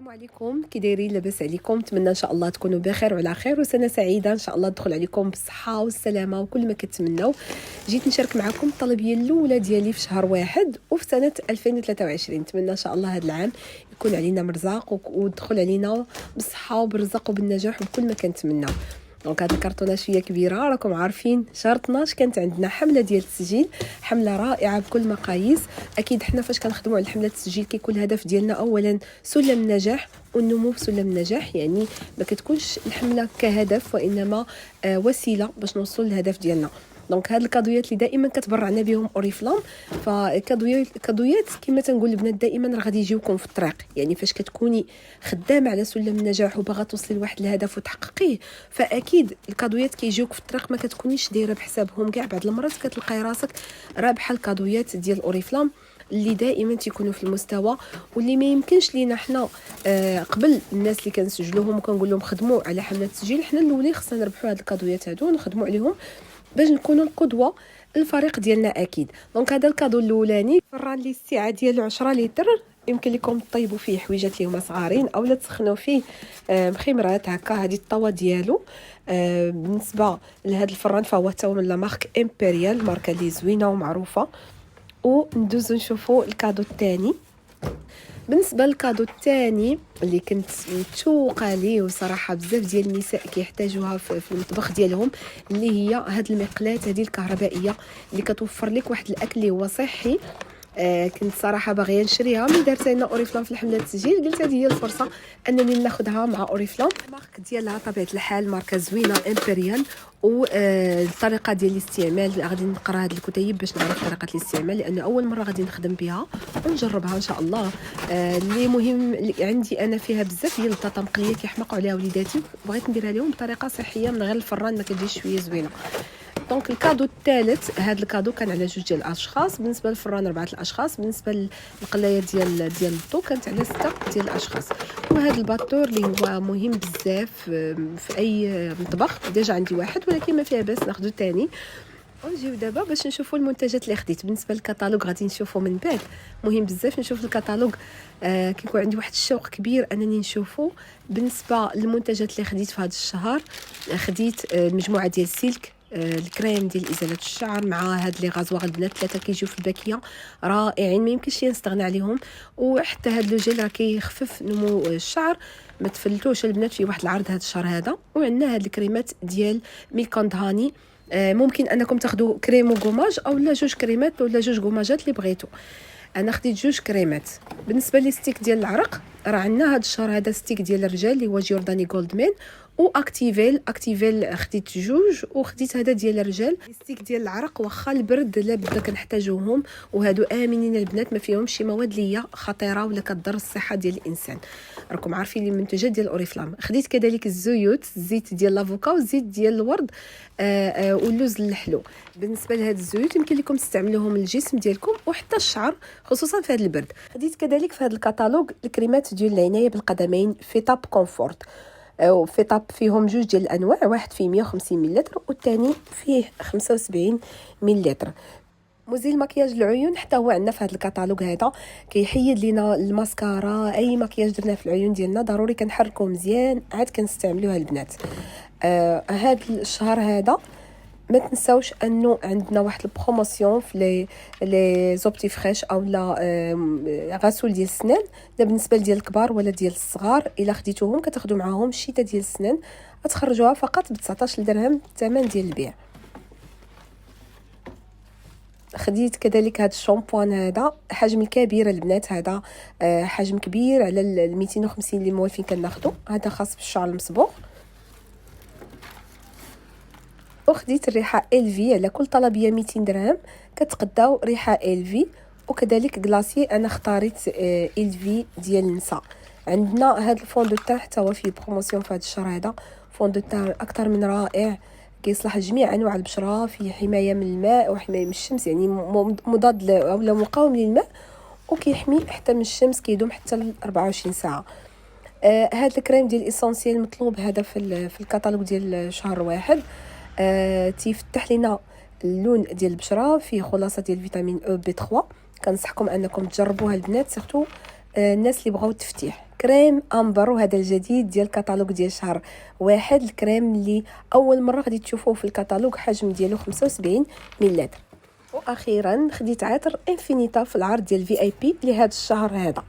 عليكم، كي دايرين؟ لاباس عليكم؟ نتمنى ان شاء الله تكونوا بخير وعلى خير وسنه سعيده ان شاء الله تدخل عليكم بالصحه والسلامه وكل ما كتمنوا. جيت نشارك معكم الطلبيه الاولى ديالي في شهر واحد وفي سنه 2023. نتمنى ان شاء الله هذا العام يكون علينا مرزاق ودخل علينا بالصحه وبالرزق وبالنجاح وبكل ما كنتمناو. دونك هاد الكرتونه شويه كبيره، راكم عارفين شهر 12 كانت عندنا حمله ديال التسجيل، حمله رائعه بكل مقاييس. اكيد حنا فاش كنخدموا على حمله التسجيل كيكون الهدف ديالنا اولا سلم النجاح والنمو في سلم النجاح، يعني ما كتكونش الحمله كهدف وانما وسيله باش نوصل للهدف ديالنا. دونك هاد الكادويات اللي دائما كتبرعنا بهم اوريفلام، فكادويات كما تنقول البنات دائما راه غادي يجيوكم في الطريق. يعني فاش كتكوني خدامه على سلم النجاح وباغا توصلي لواحد الهدف وتحققيه، فاكيد الكادويات كيجيوك في الطريق، ما كتكونيش دايره بحسابهم كاع. بعض المرات كتلقاي راسك رابحه الكادويات ديال اوريفلام اللي دائما تيكونوا في المستوى، واللي ما يمكنش لينا حنا قبل الناس اللي كنسجلوهم وكنقول لهم خدموا على حمله التسجيل، حنا الاولين خصنا نربحوا هاد الكادويات هادو ونخدموا عليهم باش نكونوا القدوه الفريق ديالنا اكيد. دونك هذا الكادو الاولاني فران لي السعه ديالو 10 لتر، يمكن لكم تطيبوا فيه حويجات اللي هما صغارين اولا تسخنوا فيه مخمرات هكا. هذه الطاوه ديالو بالنسبه لهذا الفران فهو حتى من لا مارك امبريال، ماركه اللي زوينه ومعروفه. وندوزو نشوفوا الكادو الثاني. بالنسبه للكادو الثاني اللي كنت متشوقه ليه وصراحه بزاف ديال النساء كيحتاجوها في المطبخ ديالهم، اللي هي هاد المقلاه هذه الكهربائيه اللي كتوفر لك واحد الاكل اللي هو صحي. كنت صراحه باغيه نشريها، من دارت لنا اوريفلام في الحمله التسجيل قلت هذه هي الفرصه انني ناخذها مع اوريفلام. المارك ديالها طبيعه الحال ماركه زوينه امبريال، والطريقه ديال الاستعمال غادي نقرا هذا الكتيب باش نعرف طريقه الاستعمال، لانه اول مره غادي نخدم بها ونجربها ان شاء الله. اللي مهم اللي عندي انا فيها بزاف ديال البطاطا مقليه كيحماقوا عليها وليداتي، بغيت نديرها لهم بطريقه صحيه من غير الفران، ما كتجيش شويه زوينه. دونك الكادو الثالث، هذا الكادو كان على 2 ديال الاشخاص، بالنسبه للفران 4 الاشخاص، بالنسبه للقلايه ديال البطو كانت على 6 ديال الاشخاص. وهذا الباتور اللي هو مهم بزاف في اي مطبخ، ديجا عندي واحد ولكن ما فيها باس ناخذ ثاني. ونجيو دابا باش نشوفوا المنتجات اللي خديت. بالنسبه للكتالوج غادي نشوفوا من بعد، مهم بزاف نشوف الكتالوج. كيكون عندي واحد الشوق كبير انني نشوفه. بالنسبه للمنتجات اللي خديت في هذا الشهر، خديت مجموعه ديال السلك، الكريم ديال ازاله الشعر مع هاد لي غازواغ البنات 3 كيجيو في الباكيه رائعين، ما يمكنش نستغنى عليهم. وحتى هاد لو جيل راه كيخفف نمو الشعر، ما تفلتوش البنات في واحد العرض هاد الشهر هذا. وعندنا هاد الكريمات ديال ميلك اند هاني، ممكن انكم تاخذوا كريم وغوماج او لا 2 كريمات ولا 2 غوماجات اللي بغيتو. انا خديت 2 كريمات. بالنسبه لي ستيك ديال العرق، راه عندنا هذا الشهر هذا ستيك ديال الرجال اللي هو جورداني جولدمان واكتيفيل خديت 2، وخديت هذا ديال الرجال ستيك ديال العرق. واخا البرد لا بدا كنحتاجوهم، وهادو امنين البنات، ما فيهمش شي مواد ليا خطيره ولا كضر الصحه ديال الانسان. راكم عارفين لي المنتجات ديال اوريفلام. خديت كذلك الزيوت، الزيت ديال لافوكا والزيت ديال الورد واللوز الحلو. بالنسبه لهاد الزيوت يمكن لكم تستعملوهم للجسم ديالكم وحتى الشعر، خصوصا في هذا البرد. خديت كذلك في هذا الكتالوج الكريمات ديال العنايه بالقدمين فيتاب كومفورت، وفيتاب فيهم 2 ديال الانواع، واحد فيه 150 ملل والثاني فيه 75 ملل. مزيل مكياج العيون حتى هو عندنا في هذا الكتالوج هذا، كيحيد لينا الماسكارا، اي مكياج درنا في العيون ديالنا ضروري كنحركو مزيان عاد كنستعملوها البنات. هذا الشهر هذا ما تنساوش انه عندنا واحد البروموسيون في لي زوبتي فريش او لا غسول ديال السنان. لا بالنسبه ديال الكبار ولا ديال الصغار، الا خديتوهم كتاخذوا معاهم الشيته ديال السنان، غتخرجوها فقط ب 19 درهم الثمن ديال البيع. خديت كذلك هذا الشامبوان هذا حجم الكبير البنات، هذا حجم كبير على ال 250 اللي موالفين كناخذوا، هذا خاص بالشعر المصبوغ. وخديت الريحه الفي، على كل طلبيه 200 درهم كتقداو ريحه الفي. وكذلك كلاصي انا اختاريت الفي ديال النساء. عندنا هذا الفون دو تان حتى هو فيه بروموسيون في هذا الشهر هذا، فون دو تان اكثر من رائع، كيصلح لجميع انواع البشره، فيه حمايه من الماء وحمايه من الشمس، يعني مضاد ولا مقاوم للماء، وكيحمي حتى من الشمس، كيدوم حتى ل 24 ساعه. هذا الكريم ديال الاسونسيال مطلوب هذا في الكتالوج ديال شهر واحد. تيفتح لنا اللون ديال البشره، فيه خلاصه ديال فيتامين او بي 3. كنصحكم انكم تجربوها البنات، سيرتو الناس اللي بغاو التفتيح، كريم امبر، وهذا الجديد ديال الكتالوج ديال شهر واحد. الكريم اللي اول مره غادي تشوفوه في الكتالوج، حجم ديالو 75 ملل. واخيرا خديت عطر انفينيتا في العرض ديال في اي بي لهذا الشهر هذا.